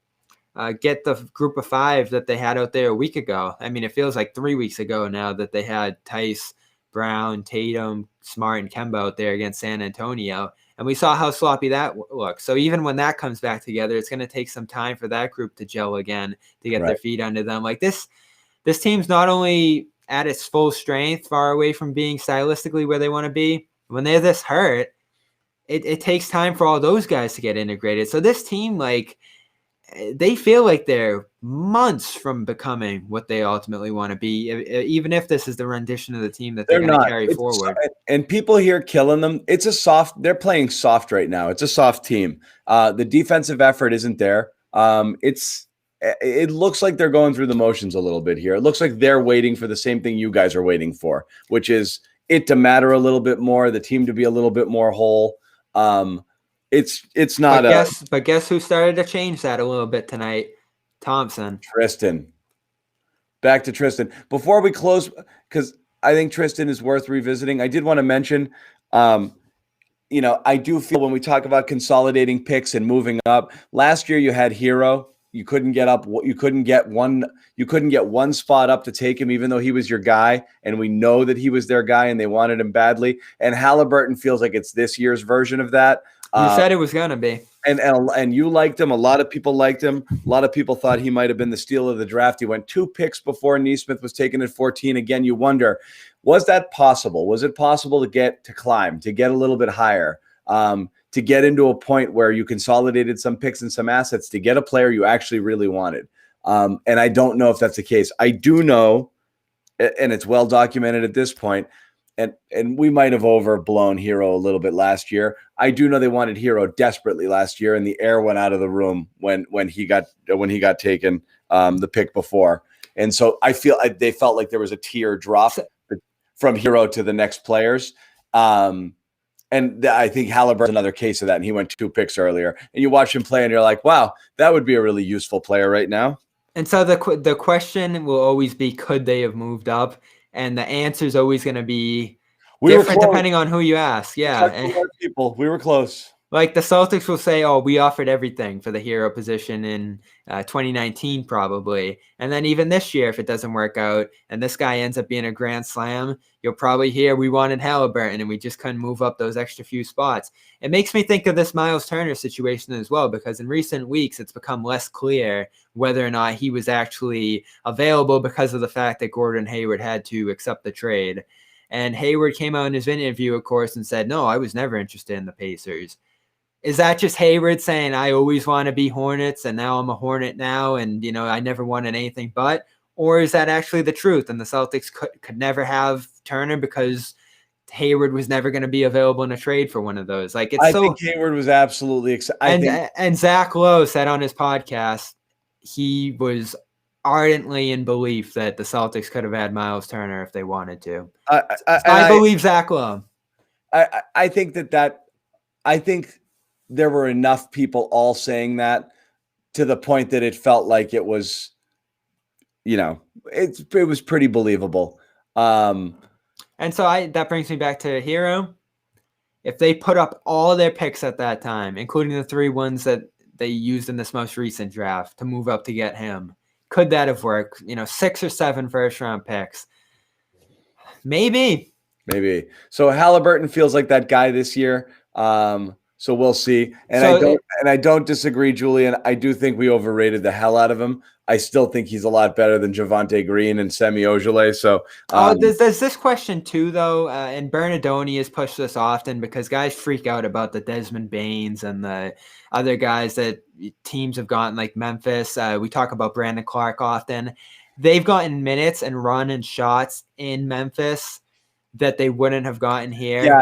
Speaker 2: get the group of five that they had out there a week ago. I mean, it feels like 3 weeks ago now that they had Tice, Brown, Tatum, Smart, and Kemba out there against San Antonio. And we saw how sloppy that looked. So even when that comes back together, it's going to take some time for that group to gel again, to get their feet under them. Like this team's not only at its full strength, far away from being stylistically where they want to be, when they're this hurt, it takes time for all those guys to get integrated. So this team, like, they feel like they're months from becoming what they ultimately want to be, even if this is the rendition of the team that they're going to carry forward.
Speaker 3: And people here killing them. They're playing soft right now. It's a soft team. The defensive effort isn't there. It looks like they're going through the motions a little bit here. It looks like they're waiting for the same thing you guys are waiting for, which is it to matter a little bit more, the team to be a little bit more whole. It's not.
Speaker 2: But guess who started to change that a little bit tonight? Thompson.
Speaker 3: Tristan. Back to Tristan. Before we close, because I think Tristan is worth revisiting, I did want to mention, I do feel when we talk about consolidating picks and moving up, last year you had Hero. You couldn't get up. You couldn't get one spot up to take him, even though he was your guy. And we know that he was their guy and they wanted him badly. And Halliburton feels like it's this year's version of that.
Speaker 2: You said it was going to be.
Speaker 3: And you liked him. A lot of people liked him. A lot of people thought he might have been the steal of the draft. He went 2 picks before Nesmith was taken at 14. Again, you wonder, was that possible? Was it possible to get a little bit higher, to get into a point where you consolidated some picks and some assets to get a player you actually really wanted? And I don't know if that's the case. I do know, and it's well documented at this point, and we might have overblown Hero a little bit last year. I do know they wanted Hero desperately last year, and the air went out of the room when he got taken the pick before. And so I feel they felt like there was a tier drop from Hero to the next players. And I think Halliburton's another case of that, and he went 2 picks earlier. And you watch him play, and you're like, wow, that would be a really useful player right now.
Speaker 2: And so the question will always be, could they have moved up? And the answer is always going to be different depending on who you ask. Yeah.
Speaker 3: We were close.
Speaker 2: Like the Celtics will say, oh, we offered everything for the Hero position in 2019 probably. And then even this year, if it doesn't work out and this guy ends up being a grand slam, you'll probably hear we wanted Halliburton and we just couldn't move up those extra few spots. It makes me think of this Miles Turner situation as well, because in recent weeks, it's become less clear whether or not he was actually available because of the fact that Gordon Hayward had to accept the trade. And Hayward came out in his interview, of course, and said, no, I was never interested in the Pacers. Is that just Hayward saying, I always want to be Hornets and now I'm a Hornet now and, I never wanted anything but? Or is that actually the truth and the Celtics could never have Turner because Hayward was never going to be available in a trade for one of those? Like I think
Speaker 3: Hayward was absolutely excited.
Speaker 2: And Zach Lowe said on his podcast he was ardently in belief that the Celtics could have had Miles Turner if they wanted to. I believe Zach Lowe.
Speaker 3: I think I think there were enough people all saying that to the point that it felt like it was, it was pretty believable.
Speaker 2: And so that brings me back to Hero. If they put up all their picks at that time, including the 3 ones that they used in this most recent draft to move up to get him, could that have worked? 6 or 7 first-round picks. Maybe.
Speaker 3: So Halliburton feels like that guy this year. So we'll see. And I don't disagree, Julian. I do think we overrated the hell out of him. I still think he's a lot better than Javonte Green and Semi Ojeleye. So
Speaker 2: there's this question too, though, and Bernardoni has pushed this often because guys freak out about the Desmond Baines and the other guys that teams have gotten, like Memphis. We talk about Brandon Clark often. They've gotten minutes and run and shots in Memphis that they wouldn't have gotten here.
Speaker 3: Yeah,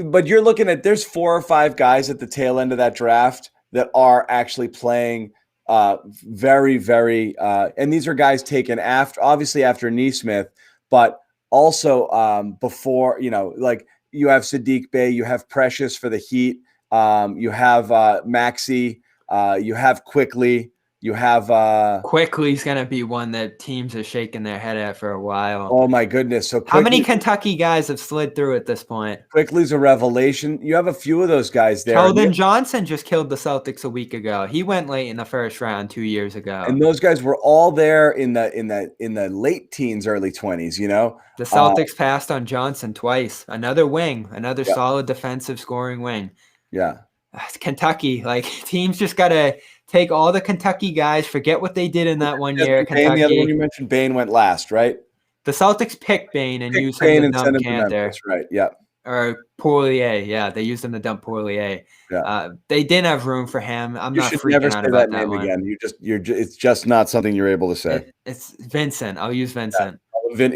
Speaker 3: but you're looking at, there's 4 or 5 guys at the tail end of that draft that are actually playing very, very, and these are guys taken after Nesmith, but also before, like you have Sadiq Bey, you have Precious for the Heat, you have Maxey, you have Quickly, You have
Speaker 2: Quickly's going to be one that teams are shaking their head at for a while.
Speaker 3: oh my goodness. So
Speaker 2: how many
Speaker 3: Quickly,
Speaker 2: Kentucky guys have slid through at this point?
Speaker 3: Quickly's a revelation. You have a few of those guys there.
Speaker 2: Keldon Johnson just killed the Celtics a week ago. He went late in the first round 2 years ago.
Speaker 3: And those guys were all there in the late teens, early 20s, you know.
Speaker 2: The Celtics passed on Johnson twice. Another wing, another
Speaker 3: Yeah.
Speaker 2: solid defensive scoring wing.
Speaker 3: Yeah.
Speaker 2: It's Kentucky, like teams just got to take all the Kentucky guys, forget what they did in that one year at
Speaker 3: Bain, the other one
Speaker 2: Kentucky.
Speaker 3: you mentioned, Bain went last, right?
Speaker 2: The Celtics picked Bain and used
Speaker 3: Bain
Speaker 2: him to
Speaker 3: and
Speaker 2: dump
Speaker 3: send him to
Speaker 2: Cantor.
Speaker 3: Memphis, right? Yeah.
Speaker 2: Or Poirier, yeah, they used him to dump Poirier.
Speaker 3: Yeah.
Speaker 2: They didn't have room for him. I'm
Speaker 3: You
Speaker 2: not
Speaker 3: should
Speaker 2: freaking
Speaker 3: never
Speaker 2: out
Speaker 3: say
Speaker 2: about
Speaker 3: that
Speaker 2: that
Speaker 3: name
Speaker 2: one.
Speaker 3: again. It's just not something you're able to say.
Speaker 2: It's Vincent. I'll use Vincent.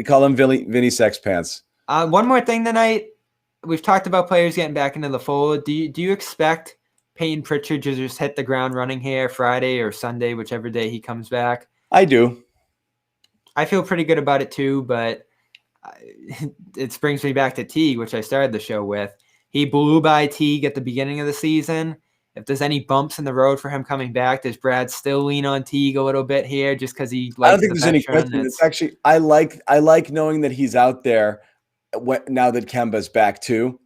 Speaker 3: Call him Vinny Sex Pants.
Speaker 2: One more thing tonight. We've talked about players getting back into the fold. Do you expect Peyton Pritchard to just hit the ground running here Friday or Sunday, whichever day he comes back?
Speaker 3: I do.
Speaker 2: I feel pretty good about it too, but it brings me back to Teague, which I started the show with. He blew by Teague at the beginning of the season. If there's any bumps in the road for him coming back, does Brad still lean on Teague a little bit here just because he likes
Speaker 3: I don't think
Speaker 2: the
Speaker 3: there's any
Speaker 2: veteran?
Speaker 3: question. It's actually I like knowing that he's out there now that Kemba's back too.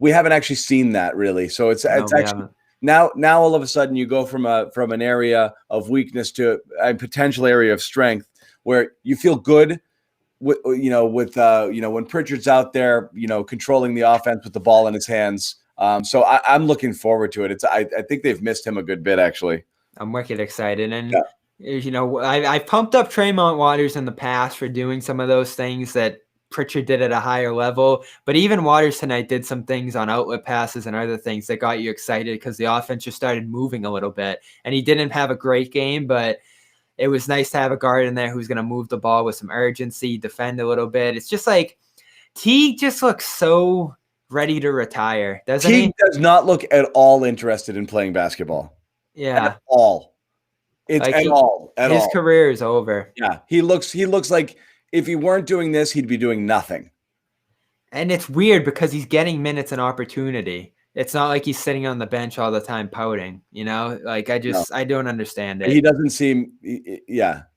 Speaker 3: We haven't actually seen that really, so it's actually now all of a sudden you go from an area of weakness to a potential area of strength where you feel good. When Pritchard's out there, controlling the offense with the ball in his hands. So I'm looking forward to it. I think they've missed him a good bit, actually.
Speaker 2: I'm wicked excited. And, I've pumped up Tremont Waters in the past for doing some of those things that Pritchard did at a higher level. But even Waters tonight did some things on outlet passes and other things that got you excited because the offense just started moving a little bit. And he didn't have a great game, but it was nice to have a guard in there who's going to move the ball with some urgency, defend a little bit. It's just like Teague just looks so ready to retire, doesn't he?
Speaker 3: Teague does not look at all interested in playing basketball.
Speaker 2: Yeah.
Speaker 3: At all. It's like
Speaker 2: his career is over.
Speaker 3: Yeah. He looks like if he weren't doing this, he'd be doing nothing.
Speaker 2: And it's weird because he's getting minutes and opportunity. It's not like he's sitting on the bench all the time pouting, Like I don't understand it.
Speaker 3: He doesn't seem, he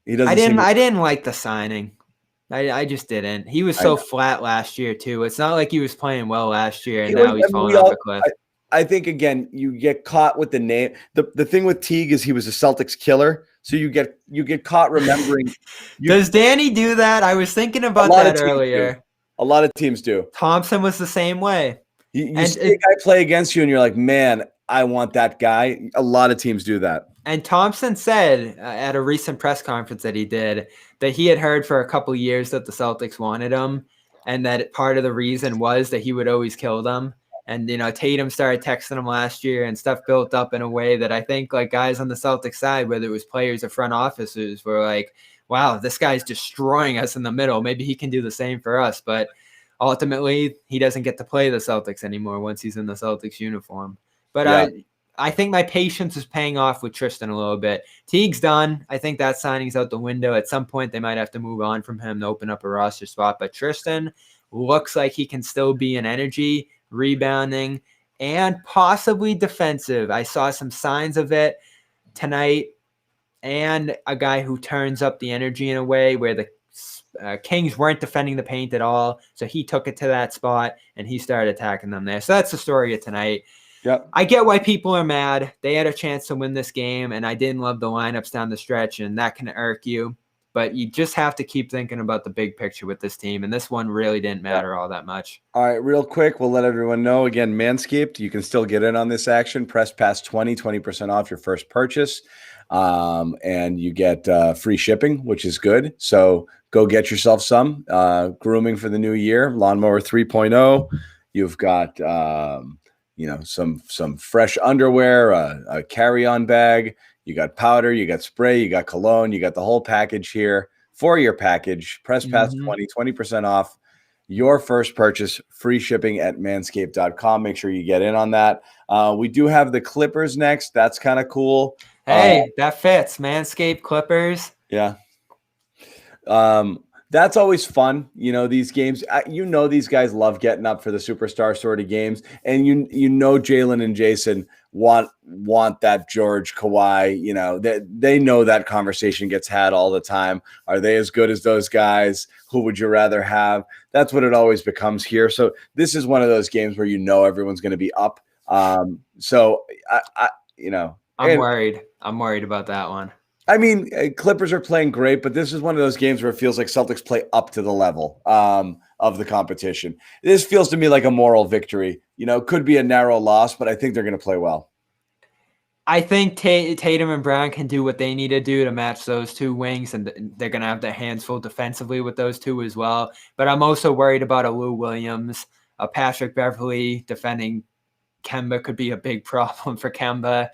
Speaker 3: doesn't.
Speaker 2: I didn't like the signing. I just didn't. He was so flat last year too. It's not like he was playing well last year and now he's falling off a cliff.
Speaker 3: I think again, you get caught with the name. The thing with Teague is he was a Celtics killer, so you get caught remembering.
Speaker 2: Does Danny do that? I was thinking about that earlier.
Speaker 3: A lot of teams do.
Speaker 2: Thompson was the same way.
Speaker 3: You see a guy play against you, and you're like, man, I want that guy. A lot of teams do that.
Speaker 2: And Thompson said at a recent press conference that he did that he had heard for a couple years that the Celtics wanted him, and that part of the reason was that he would always kill them. And, Tatum started texting him last year and stuff built up in a way that I think like guys on the Celtics side, whether it was players or front officers, were like, wow, this guy's destroying us in the middle. Maybe he can do the same for us. But ultimately, he doesn't get to play the Celtics anymore once he's in the Celtics uniform. But I think my patience is paying off with Tristan a little bit. Teague's done. I think that signing's out the window. At some point, they might have to move on from him to open up a roster spot. But Tristan looks like he can still be an energy, rebounding, and possibly defensive. I saw some signs of it tonight. And a guy who turns up the energy in a way where the Kings weren't defending the paint at all. So he took it to that spot and he started attacking them there. So that's the story of tonight.
Speaker 3: Yep.
Speaker 2: I get why people are mad. They had a chance to win this game, and I didn't love the lineups down the stretch, and that can irk you. But you just have to keep thinking about the big picture with this team, and this one really didn't matter all that much.
Speaker 3: All right, real quick, we'll let everyone know. Again, Manscaped, you can still get in on this action. Press past 20% off your first purchase, and you get free shipping, which is good. So go get yourself some grooming for the new year. Lawnmower 3.0. You've got some fresh underwear, a carry-on bag. You got powder, you got spray, you got cologne, you got the whole package here for your package. Press past 20% off your first purchase, free shipping at manscaped.com. Make sure you get in on that. We do have the Clippers next. That's kind of cool.
Speaker 2: Hey, that fits. Manscaped Clippers.
Speaker 3: Yeah. That's always fun. These games, these guys love getting up for the superstar sort of games. And Jalen and Jayson want that George Kawhi, they know that conversation gets had all the time. Are they as good as those guys? Who would you rather have? That's what it always becomes here. So this is one of those games where everyone's going to be up. So
Speaker 2: I'm worried. I'm worried about that one.
Speaker 3: I mean, Clippers are playing great, but this is one of those games where it feels like Celtics play up to the level of the competition. This feels to me like a moral victory. Could be a narrow loss, but I think they're going to play well.
Speaker 2: I think Tatum and Brown can do what they need to do to match those two wings, and they're going to have their hands full defensively with those two as well. But I'm also worried about a Lou Williams, a Patrick Beverley defending Kemba could be a big problem for Kemba.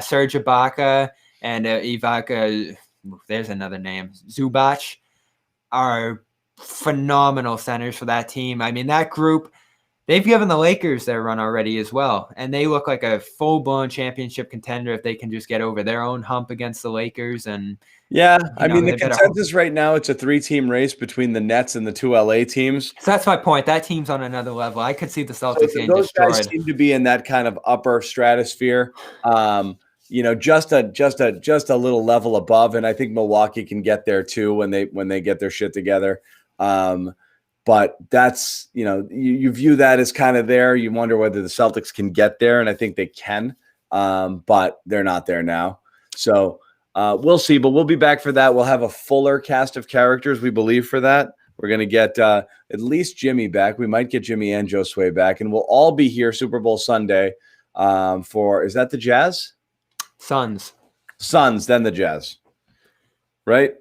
Speaker 2: Serge Ibaka and Ivica, there's another name, Zubac, are phenomenal centers for that team. I mean, that group, they've given the Lakers their run already as well, and they look like a full-blown championship contender if they can just get over their own hump against the Lakers. And
Speaker 3: the consensus right now, it's a 3-team race between the Nets and the 2 LA teams.
Speaker 2: So that's my point. That team's on another level. I could see the Celtics getting destroyed.
Speaker 3: Those guys seem to be in that kind of upper stratosphere. Just a little level above, and I think Milwaukee can get there too when they get their shit together. But that's you view that as kind of there. You wonder whether the Celtics can get there, and I think they can, but they're not there now. So we'll see. But we'll be back for that. We'll have a fuller cast of characters, we believe, for that. We're going to get at least Jimmy back. We might get Jimmy and Josue back, and we'll all be here Super Bowl Sunday for, is that the Jazz?
Speaker 2: Suns,
Speaker 3: then the Jazz, right?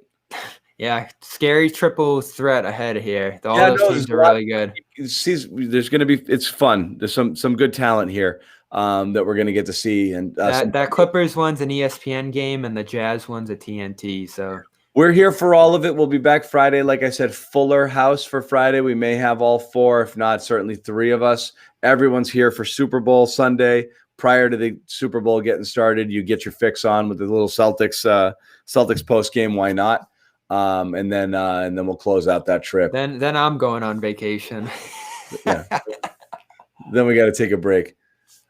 Speaker 2: Yeah, scary triple threat ahead here. All those teams are really good.
Speaker 3: There's going to be, it's fun. There's some good talent here that we're going to get to see. And
Speaker 2: that Clippers one's an ESPN game, and the Jazz one's a TNT. So
Speaker 3: we're here for all of it. We'll be back Friday. Like I said, fuller house for Friday. We may have all 4, if not certainly 3 of us. Everyone's here for Super Bowl Sunday. Prior to the Super Bowl getting started, you get your fix on with the little Celtics Post Game. Why not? And then we'll close out that trip.
Speaker 2: Then I'm going on vacation.
Speaker 3: Yeah. Then we got to take a break.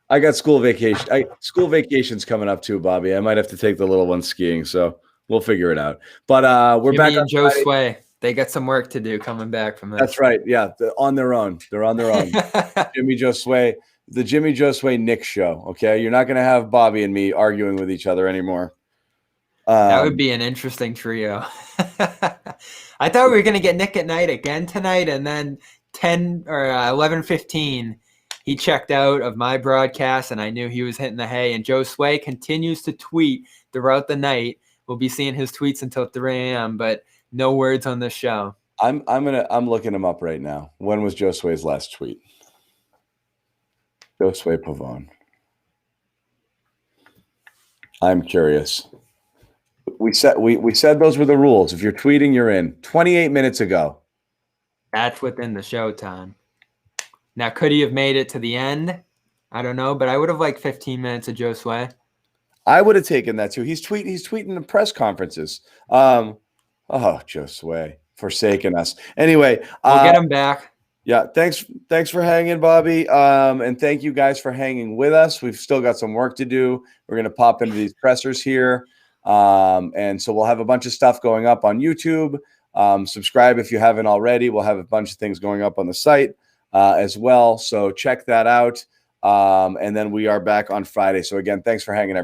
Speaker 3: I got school vacation. School vacation's coming up too, Bobby. I might have to take the little one skiing, so we'll figure it out. But we're back on
Speaker 2: Josue. They got some work to do coming back from this.
Speaker 3: That's right. Yeah, they're on their own. Jimmy Josue. The Jimmy Josue Nick show, okay? You're not going to have Bobby and me arguing with each other anymore.
Speaker 2: That would be an interesting trio. I thought we were going to get Nick at night again tonight, and then 10 or 11:15, he checked out of my broadcast, and I knew he was hitting the hay. And Josue continues to tweet throughout the night. We'll be seeing his tweets until 3 a.m., but no words on this show.
Speaker 3: I'm looking him up right now. When was Josue's last tweet? Josue Pavone. I'm curious. We said those were the rules. If you're tweeting, you're in. 28 minutes ago.
Speaker 2: That's within the show time. Now, could he have made it to the end? I don't know, but I would have liked 15 minutes of Josue.
Speaker 3: I would have taken that too. He's tweeting in press conferences. Josue forsaking us. Anyway,
Speaker 2: we'll get him back.
Speaker 3: Yeah, thanks for hanging, Bobby. And thank you guys for hanging with us. We've still got some work to do. We're going to pop into these pressers here. And so we'll have a bunch of stuff going up on YouTube. Subscribe if you haven't already. We'll have a bunch of things going up on the site as well. So check that out. And then we are back on Friday. So again, thanks for hanging, everybody.